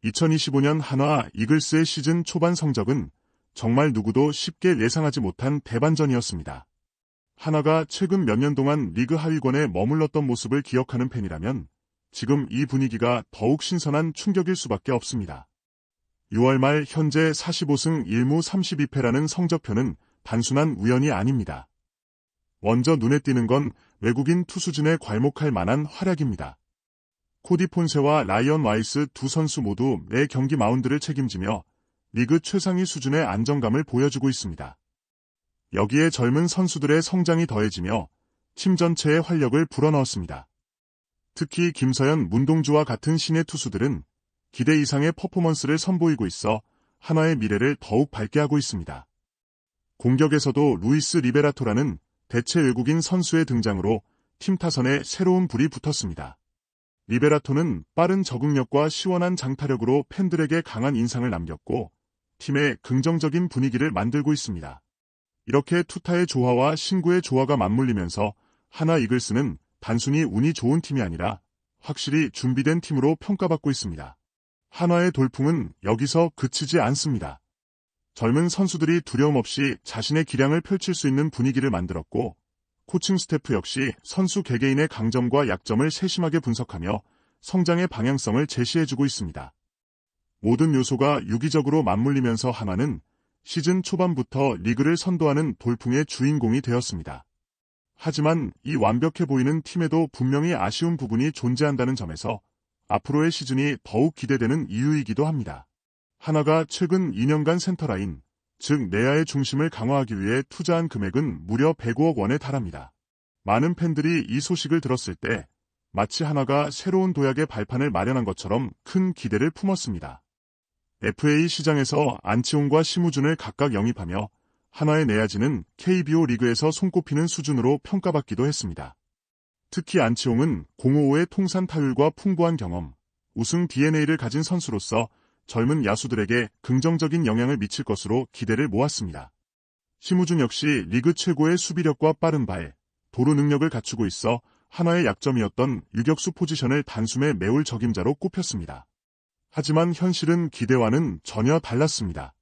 2025년 한화 이글스의 시즌 초반 성적은 정말 누구도 쉽게 예상하지 못한 대반전이었습니다. 한화가 최근 몇 년 동안 리그 하위권에 머물렀던 모습을 기억하는 팬이라면 지금 이 분위기가 더욱 신선한 충격일 수밖에 없습니다. 6월 말 현재 45승 1무 32패라는 성적표는 단순한 우연이 아닙니다. 먼저 눈에 띄는 건 외국인 투수진에 괄목할 만한 활약입니다. 코디 폰세와 라이언 와이스 두 선수 모두 매 경기 마운드를 책임지며 리그 최상위 수준의 안정감을 보여주고 있습니다. 여기에 젊은 선수들의 성장이 더해지며 팀 전체의 활력을 불어넣었습니다. 특히 김서현, 문동주와 같은 신예 투수들은 기대 이상의 퍼포먼스를 선보이고 있어 한화의 미래를 더욱 밝게 하고 있습니다. 공격에서도 루이스 리베라토라는 대체 외국인 선수의 등장으로 팀 타선에 새로운 불이 붙었습니다. 리베라토는 빠른 적응력과 시원한 장타력으로 팬들에게 강한 인상을 남겼고 팀의 긍정적인 분위기를 만들고 있습니다. 이렇게 투타의 조화와 신구의 조화가 맞물리면서 한화 이글스는 단순히 운이 좋은 팀이 아니라 확실히 준비된 팀으로 평가받고 있습니다. 한화의 돌풍은 여기서 그치지 않습니다. 젊은 선수들이 두려움 없이 자신의 기량을 펼칠 수 있는 분위기를 만들었고 코칭 스태프 역시 선수 개개인의 강점과 약점을 세심하게 분석하며 성장의 방향성을 제시해주고 있습니다. 모든 요소가 유기적으로 맞물리면서 한화는 시즌 초반부터 리그를 선도하는 돌풍의 주인공이 되었습니다. 하지만 이 완벽해 보이는 팀에도 분명히 아쉬운 부분이 존재한다는 점에서 앞으로의 시즌이 더욱 기대되는 이유이기도 합니다. 한화가 최근 2년간 센터라인, 즉 내야의 중심을 강화하기 위해 투자한 금액은 무려 105억 원에 달합니다. 많은 팬들이 이 소식을 들었을 때 마치 한화가 새로운 도약의 발판을 마련한 것처럼 큰 기대를 품었습니다. FA 시장에서 안치홍과 심우준을 각각 영입하며 한화의 내야진은 KBO 리그에서 손꼽히는 수준으로 평가받기도 했습니다. 특히 안치홍은 055의 통산 타율과 풍부한 경험, 우승 DNA를 가진 선수로서 젊은 야수들에게 긍정적인 영향을 미칠 것으로 기대를 모았습니다. 심우준 역시 리그 최고의 수비력과 빠른 발, 도루 능력을 갖추고 있어 한화의 약점이었던 유격수 포지션을 단숨에 메울 적임자로 꼽혔습니다. 하지만 현실은 기대와는 전혀 달랐습니다.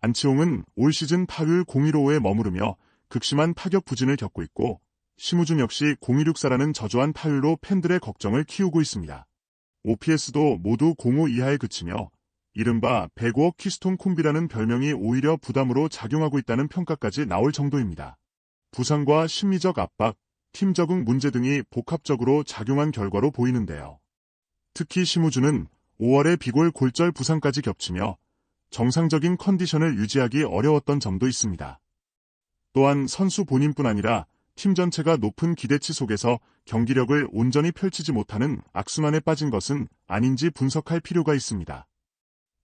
안치홍은 올 시즌 타율 0.155에 머무르며 극심한 타격 부진을 겪고 있고 심우준 역시 0.264라는 저조한 타율로 팬들의 걱정을 키우고 있습니다. OPS도 모두 0.5 이하에 그치며 이른바 105억 키스톤 콤비라는 별명이 오히려 부담으로 작용하고 있다는 평가까지 나올 정도입니다. 부상과 심리적 압박, 팀 적응 문제 등이 복합적으로 작용한 결과로 보이는데요. 특히 심우준은 5월에 비골 골절 부상까지 겹치며 정상적인 컨디션을 유지하기 어려웠던 점도 있습니다. 또한 선수 본인뿐 아니라 팀 전체가 높은 기대치 속에서 경기력을 온전히 펼치지 못하는 악순환에 빠진 것은 아닌지 분석할 필요가 있습니다.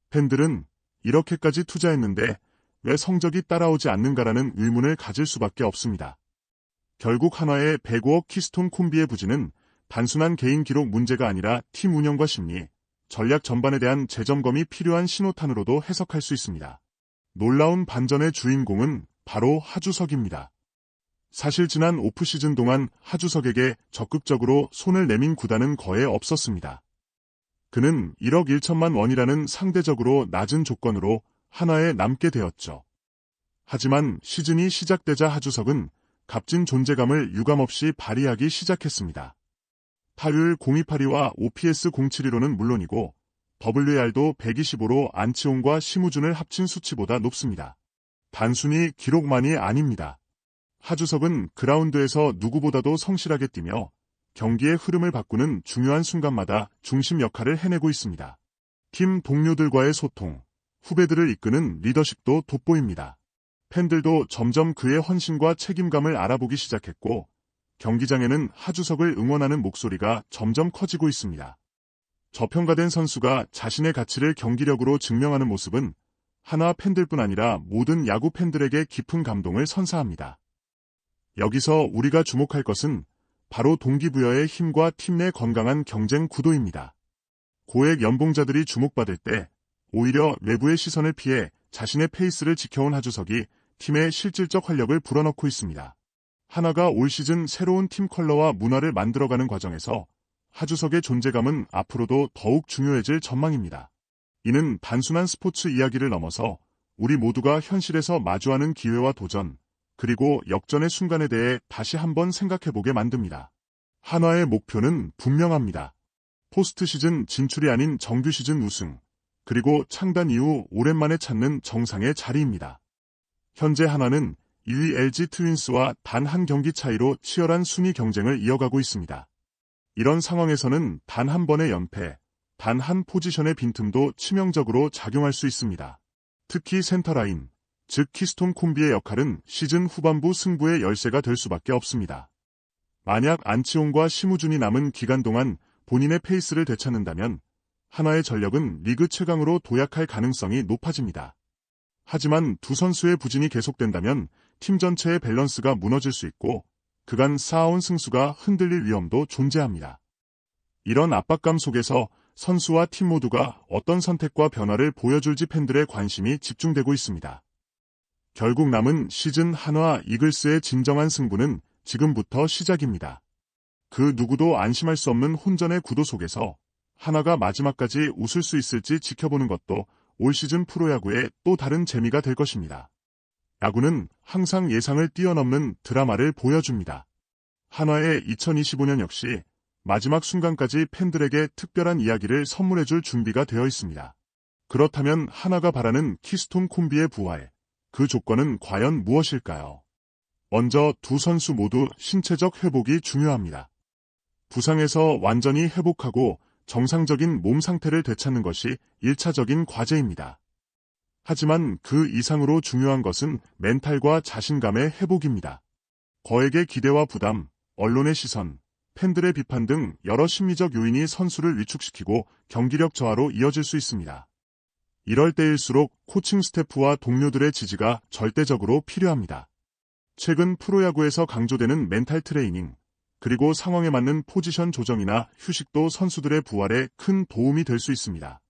팬들은 이렇게까지 투자했는데 왜 성적이 따라오지 않는가라는 의문을 가질 수밖에 없습니다. 결국 한화의 105억 키스톤 콤비의 부진은 단순한 개인 기록 문제가 아니라 팀 운영과 심리, 전략 전반에 대한 재점검이 필요한 신호탄으로도 해석할 수 있습니다. 놀라운 반전의 주인공은 바로 하주석입니다. 사실 지난 오프시즌 동안 하주석에게 적극적으로 손을 내민 구단은 거의 없었습니다. 그는 1억 1천만 원이라는 상대적으로 낮은 조건으로 한화에 남게 되었죠. 하지만 시즌이 시작되자 하주석은 값진 존재감을 유감없이 발휘하기 시작했습니다. 타율 0.282와 OPS 0.72로는 물론이고 WAR도 125로 안치홍과 심우준을 합친 수치보다 높습니다. 단순히 기록만이 아닙니다. 하주석은 그라운드에서 누구보다도 성실하게 뛰며 경기의 흐름을 바꾸는 중요한 순간마다 중심 역할을 해내고 있습니다. 팀 동료들과의 소통, 후배들을 이끄는 리더십도 돋보입니다. 팬들도 점점 그의 헌신과 책임감을 알아보기 시작했고 경기장에는 하주석을 응원하는 목소리가 점점 커지고 있습니다. 저평가된 선수가 자신의 가치를 경기력으로 증명하는 모습은 한화 팬들뿐 아니라 모든 야구 팬들에게 깊은 감동을 선사합니다. 여기서 우리가 주목할 것은 바로 동기부여의 힘과 팀 내 건강한 경쟁 구도입니다. 고액 연봉자들이 주목받을 때 오히려 외부의 시선을 피해 자신의 페이스를 지켜온 하주석이 팀의 실질적 활력을 불어넣고 있습니다. 한화가 올 시즌 새로운 팀 컬러와 문화를 만들어가는 과정에서 하주석의 존재감은 앞으로도 더욱 중요해질 전망입니다. 이는 단순한 스포츠 이야기를 넘어서 우리 모두가 현실에서 마주하는 기회와 도전, 그리고 역전의 순간에 대해 다시 한번 생각해보게 만듭니다. 한화의 목표는 분명합니다. 포스트 시즌 진출이 아닌 정규 시즌 우승, 그리고 창단 이후 오랜만에 찾는 정상의 자리입니다. 현재 한화는 2위 LG 트윈스와 단 한 경기 차이로 치열한 순위 경쟁을 이어가고 있습니다. 이런 상황에서는 단 한 번의 연패, 단 한 포지션의 빈틈도 치명적으로 작용할 수 있습니다. 특히 센터라인, 즉 키스톤 콤비의 역할은 시즌 후반부 승부의 열쇠가 될 수밖에 없습니다. 만약 안치홍과 심우준이 남은 기간 동안 본인의 페이스를 되찾는다면 한화의 전력은 리그 최강으로 도약할 가능성이 높아집니다. 하지만 두 선수의 부진이 계속된다면 팀 전체의 밸런스가 무너질 수 있고 그간 쌓아온 승수가 흔들릴 위험도 존재합니다. 이런 압박감 속에서 선수와 팀 모두가 어떤 선택과 변화를 보여줄지 팬들의 관심이 집중되고 있습니다. 결국 남은 시즌 한화 이글스의 진정한 승부는 지금부터 시작입니다. 그 누구도 안심할 수 없는 혼전의 구도 속에서 한화가 마지막까지 웃을 수 있을지 지켜보는 것도 올 시즌 프로야구의 또 다른 재미가 될 것입니다. 야구는 항상 예상을 뛰어넘는 드라마를 보여줍니다. 한화의 2025년 역시 마지막 순간까지 팬들에게 특별한 이야기를 선물해줄 준비가 되어 있습니다. 그렇다면 한화가 바라는 키스톤 콤비의 부활, 그 조건은 과연 무엇일까요? 먼저 두 선수 모두 신체적 회복이 중요합니다. 부상에서 완전히 회복하고 정상적인 몸 상태를 되찾는 것이 1차적인 과제입니다. 하지만 그 이상으로 중요한 것은 멘탈과 자신감의 회복입니다. 거액의 기대와 부담, 언론의 시선, 팬들의 비판 등 여러 심리적 요인이 선수를 위축시키고 경기력 저하로 이어질 수 있습니다. 이럴 때일수록 코칭 스태프와 동료들의 지지가 절대적으로 필요합니다. 최근 프로야구에서 강조되는 멘탈 트레이닝, 그리고 상황에 맞는 포지션 조정이나 휴식도 선수들의 부활에 큰 도움이 될 수 있습니다.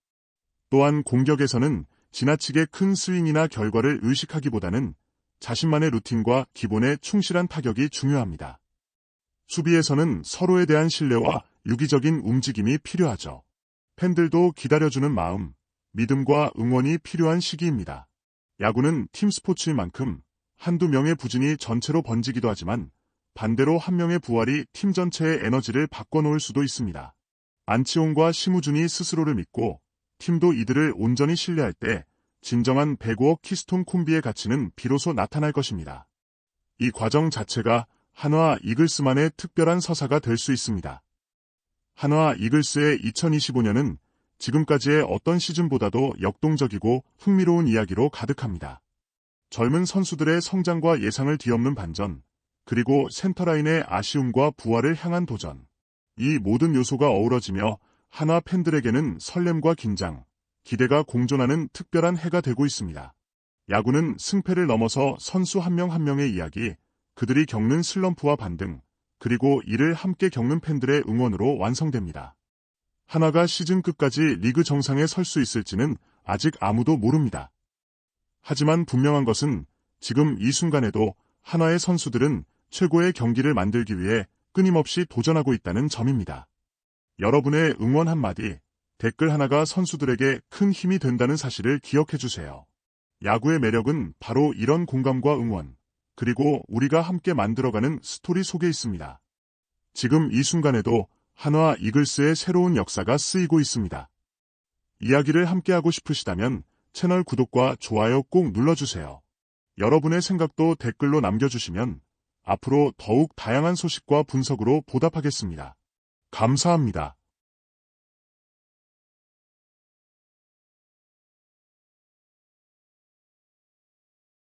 또한 공격에서는 지나치게 큰 스윙이나 결과를 의식하기보다는 자신만의 루틴과 기본에 충실한 타격이 중요합니다. 수비에서는 서로에 대한 신뢰와 유기적인 움직임이 필요하죠. 팬들도 기다려주는 마음, 믿음과 응원이 필요한 시기입니다. 야구는 팀 스포츠인 만큼 한두 명의 부진이 전체로 번지기도 하지만 반대로 한 명의 부활이 팀 전체의 에너지를 바꿔놓을 수도 있습니다. 안치홍과 심우준이 스스로를 믿고 팀도 이들을 온전히 신뢰할 때 진정한 배구어 키스톤 콤비의 가치는 비로소 나타날 것입니다. 이 과정 자체가 한화 이글스만의 특별한 서사가 될 수 있습니다. 한화 이글스의 2025년은 지금까지의 어떤 시즌보다도 역동적이고 흥미로운 이야기로 가득합니다. 젊은 선수들의 성장과 예상을 뒤엎는 반전, 그리고 센터라인의 아쉬움과 부활을 향한 도전. 이 모든 요소가 어우러지며 한화 팬들에게는 설렘과 긴장, 기대가 공존하는 특별한 해가 되고 있습니다. 야구는 승패를 넘어서 선수 한 명 한 명의 이야기, 그들이 겪는 슬럼프와 반등, 그리고 이를 함께 겪는 팬들의 응원으로 완성됩니다. 한화가 시즌 끝까지 리그 정상에 설 수 있을지는 아직 아무도 모릅니다. 하지만 분명한 것은 지금 이 순간에도 한화의 선수들은 최고의 경기를 만들기 위해 끊임없이 도전하고 있다는 점입니다. 여러분의 응원 한마디, 댓글 하나가 선수들에게 큰 힘이 된다는 사실을 기억해주세요. 야구의 매력은 바로 이런 공감과 응원, 그리고 우리가 함께 만들어가는 스토리 속에 있습니다. 지금 이 순간에도 한화 이글스의 새로운 역사가 쓰이고 있습니다. 이야기를 함께하고 싶으시다면 채널 구독과 좋아요 꼭 눌러주세요. 여러분의 생각도 댓글로 남겨주시면 앞으로 더욱 다양한 소식과 분석으로 보답하겠습니다. 감사합니다.